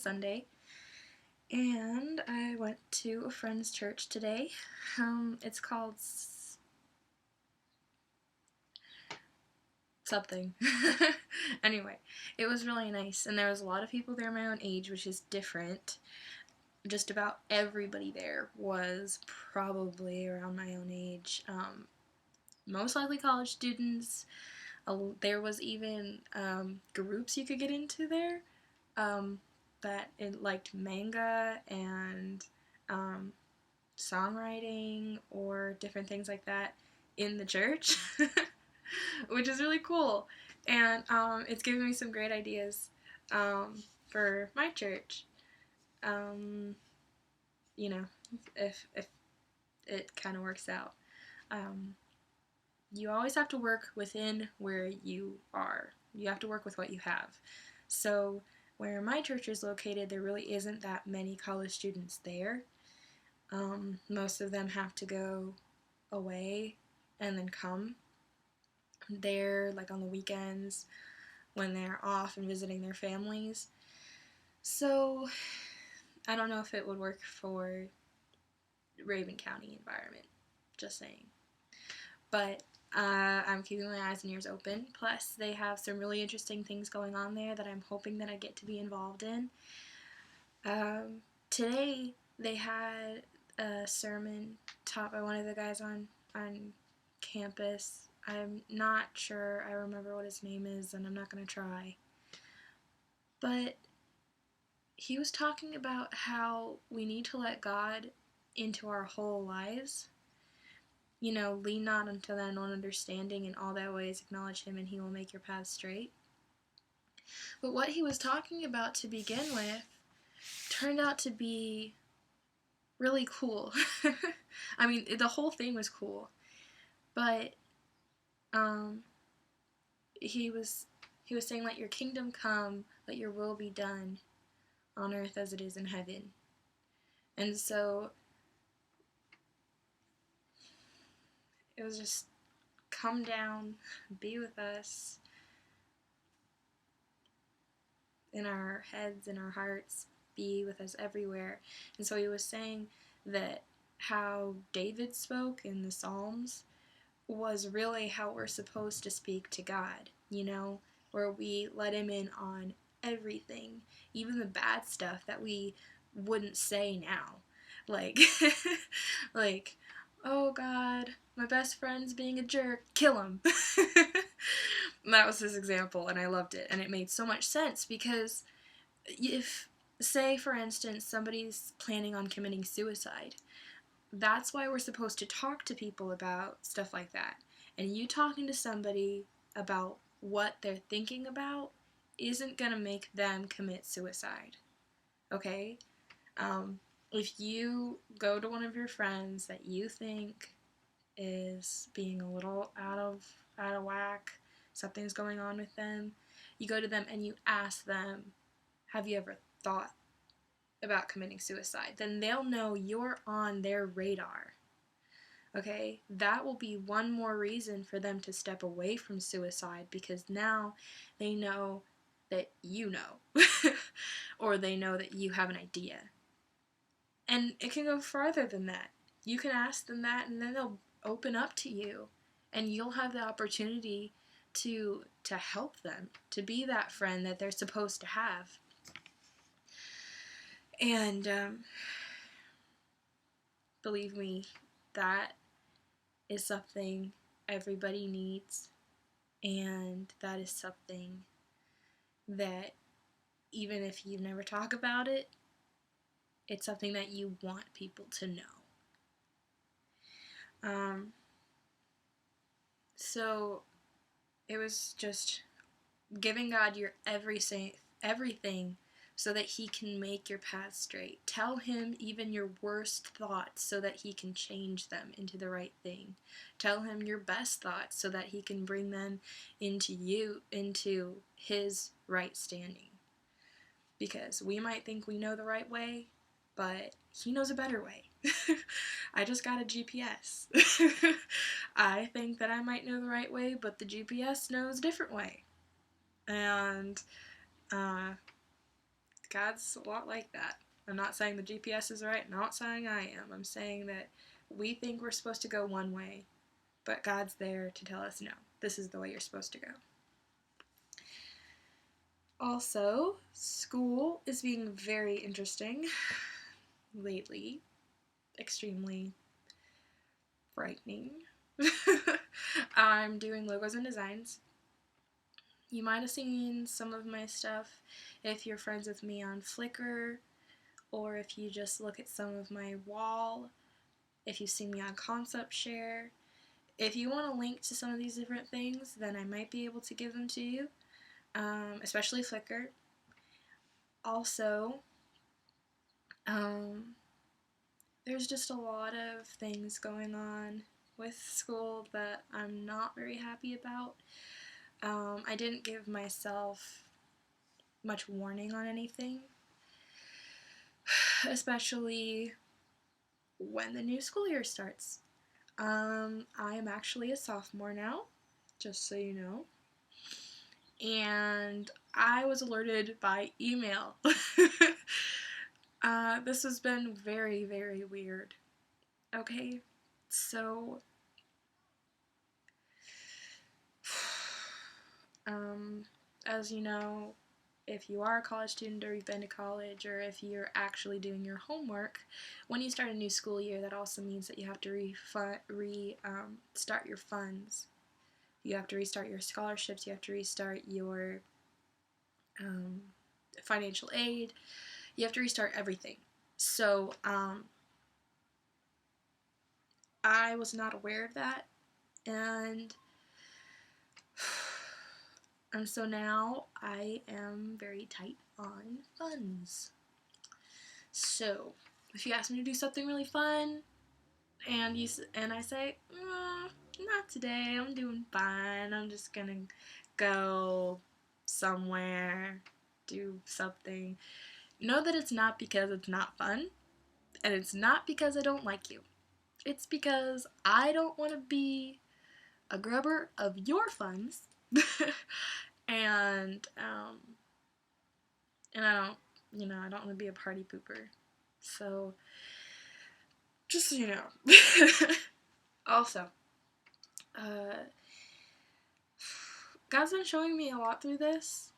Sunday, and I went to a friend's church today. It's called something. Anyway, it was really nice, and there was a lot of people there my own age, which is different. Just about everybody there was probably around my own age. Most likely college students. There was even groups you could get into there that it liked manga and songwriting or different things like that in the church, which is really cool. And it's given me some great ideas for my church. You know, if it kind of works out. You always have to work within where you are. You have to work with what you have. So where my church is located, there really isn't that many college students there. Most of them have to go away and then come there like on the weekends when they're off and visiting their families. So I don't know if it would work for Raven County environment, just saying. But I'm keeping my eyes and ears open. Plus, they have some really interesting things going on there that I'm hoping that I get to be involved in. Today, they had a sermon taught by one of the guys on campus. I'm not sure I remember what his name is, and I'm not going to try. But he was talking about how we need to let God into our whole lives. You know, lean not unto thine own understanding, in all thy ways acknowledge him, and he will make your path straight. But what he was talking about to begin with turned out to be really cool. I mean, the whole thing was cool. But he was saying, let your kingdom come, let your will be done on earth as it is in heaven. And so it was just, come down, be with us, in our heads, in our hearts, be with us everywhere. And so he was saying that how David spoke in the Psalms was really how we're supposed to speak to God, you know, where we let him in on everything, even the bad stuff that we wouldn't say now. Like, like, oh God, my best friend's being a jerk, kill him. That was his example, and I loved it, and it made so much sense, because if, say, for instance, somebody's planning on committing suicide, that's why we're supposed to talk to people about stuff like that. And you talking to somebody about what they're thinking about isn't going to make them commit suicide, okay? If you go to one of your friends that you think is being a little out of whack, something's going on with them, you go to them and you ask them, have you ever thought about committing suicide? Then they'll know you're on their radar. Okay? That will be one more reason for them to step away from suicide, because now they know that you know. Or they know that you have an idea. And it can go farther than that. You can ask them that, and then they'll open up to you, and you'll have the opportunity to help them, to be that friend that they're supposed to have. And believe me, that is something everybody needs, and that is something that even if you never talk about it, it's something that you want people to know. So it was just giving God your everything so that he can make your path straight. Tell him even your worst thoughts so that he can change them into the right thing. Tell him your best thoughts so that he can bring them into his right standing. Because we might think we know the right way, but he knows a better way. I just got a GPS. I think that I might know the right way, but the GPS knows a different way. And God God's a lot like that. I'm not saying the GPS is right. I'm not saying I am. I'm saying that we think we're supposed to go one way, but God's there to tell us, no, this is the way you're supposed to go. Also, school is being very interesting lately. Extremely frightening. I'm doing logos and designs. You might have seen some of my stuff if you're friends with me on Flickr, or if you just look at some of my wall, if you see me on Concept Share. If you want a link to some of these different things, then I might be able to give them to you, especially Flickr. Also, there's just a lot of things going on with school that I'm not very happy about. I didn't give myself much warning on anything, especially when the new school year starts. I am actually a sophomore now, just so you know, and I was alerted by email. This has been very, very weird. Okay, so as you know, if you are a college student or you've been to college, or if you're actually doing your homework, when you start a new school year, that also means that you have to start your funds. You have to restart your scholarships. You have to restart your financial aid. You have to restart everything. So I was not aware of that, and so now I am very tight on funds. So if you ask me to do something really fun, and I say, not today, I'm doing fine, I'm just gonna go somewhere, do something, know that it's not because it's not fun, and it's not because I don't like you. It's because I don't want to be a grubber of your funds, and I don't, I don't want to be a party pooper. So, just so you know. Also, God's been showing me a lot through this.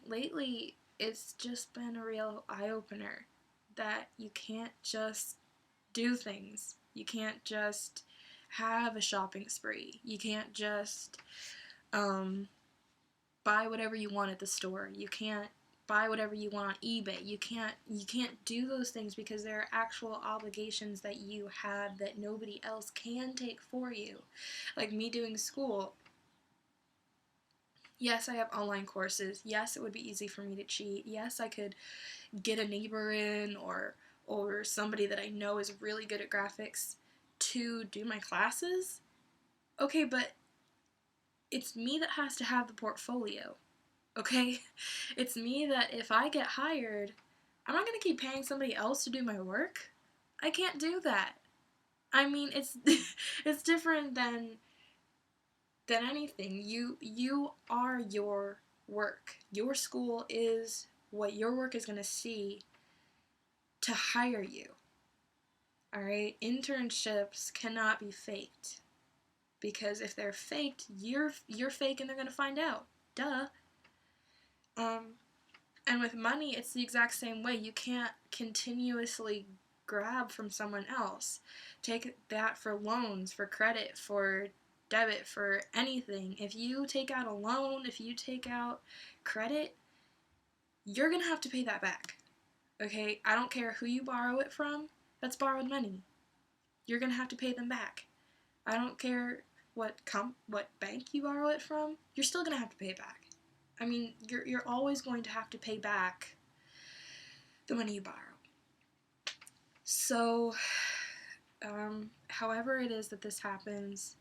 Lately, it's just been a real eye-opener that you can't just do things. You can't just have a shopping spree. You can't just buy whatever you want at the store. You can't buy whatever you want on eBay. You can't do those things because there are actual obligations that you have that nobody else can take for you. Like me doing school. Yes, I have online courses. Yes, it would be easy for me to cheat. Yes, I could get a neighbor in or somebody that I know is really good at graphics to do my classes. Okay, but it's me that has to have the portfolio. Okay? It's me that if I get hired, I'm not going to keep paying somebody else to do my work. I can't do that. I mean, it's it's different than anything. You are your work. Your school is what your work is going to see to hire you. All right? Internships cannot be faked. Because if they're faked, you're fake and they're going to find out. Duh. And with money, it's the exact same way. You can't continuously grab from someone else. Take that for loans, for credit, for debit, for anything. If you take out a loan, if you take out credit, you're going to have to pay that back. Okay? I don't care who you borrow it from. That's borrowed money. You're going to have to pay them back. I don't care what bank you borrow it from. You're still going to have to pay it back. I mean, you're always going to have to pay back the money you borrow. So, however it is that this happens,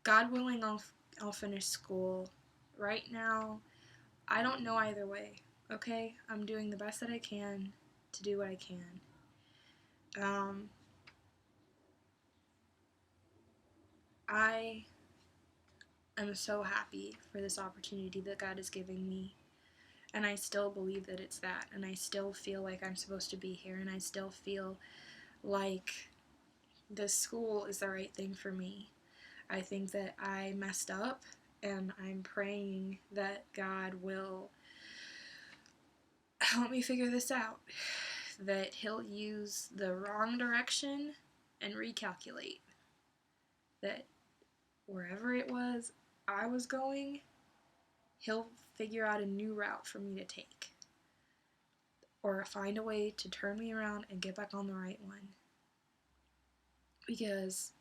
God willing, I'll finish school. Right now, I don't know either way. Okay, I'm doing the best that I can to do what I can. I am so happy for this opportunity that God is giving me. And I still believe that it's that, and I still feel like I'm supposed to be here, and I still feel like this school is the right thing for me. I think that I messed up, and I'm praying that God will help me figure this out. That He'll use the wrong direction and recalculate. That wherever it was I was going, He'll figure out a new route for me to take. Or find a way to turn me around and get back on the right one. Because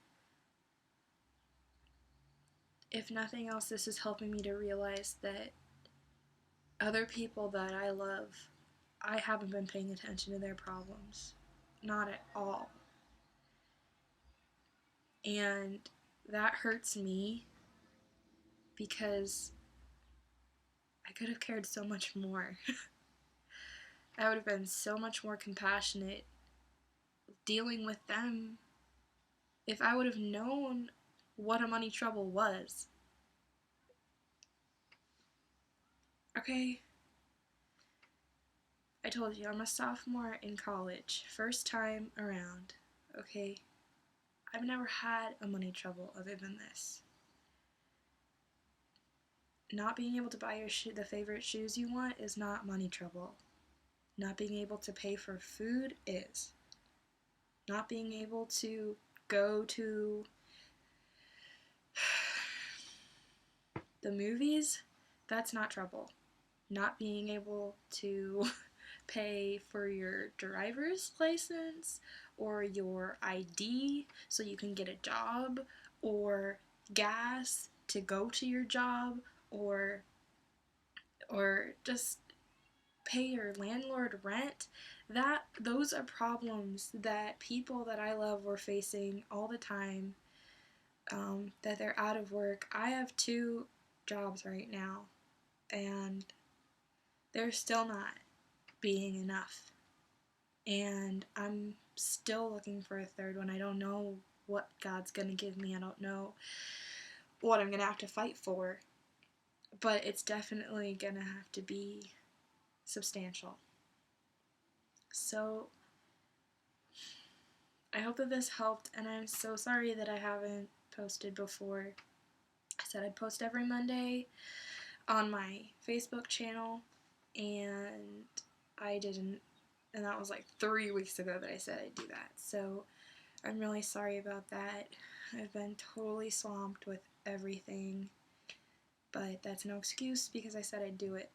if nothing else, this is helping me to realize that other people that I love, I haven't been paying attention to their problems. Not at all. And that hurts me because I could have cared so much more. I would have been so much more compassionate dealing with them if I would have known what a money trouble was. Okay? I told you, I'm a sophomore in college. First time around. Okay? I've never had a money trouble other than this. Not being able to buy the favorite shoes you want is not money trouble. Not being able to pay for food is. Not being able to go to the movies, that's not trouble. Not being able to pay for your driver's license or your ID so you can get a job, or gas to go to your job, or just pay your landlord rent. Those are problems that people that I love were facing all the time, that they're out of work. I have 2 jobs right now, and they're still not being enough. And I'm still looking for a third one. I don't know what God's going to give me. I don't know what I'm going to have to fight for. But it's definitely going to have to be substantial. So I hope that this helped, and I'm so sorry that I haven't posted before. I said I'd post every Monday on my Facebook channel, and I didn't, and that was like 3 weeks ago that I said I'd do that. So I'm really sorry about that. I've been totally swamped with everything, but that's no excuse because I said I'd do it,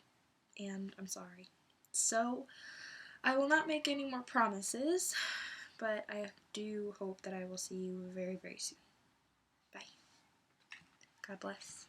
and I'm sorry. So I will not make any more promises, but I do hope that I will see you very, very soon. Bye. God bless.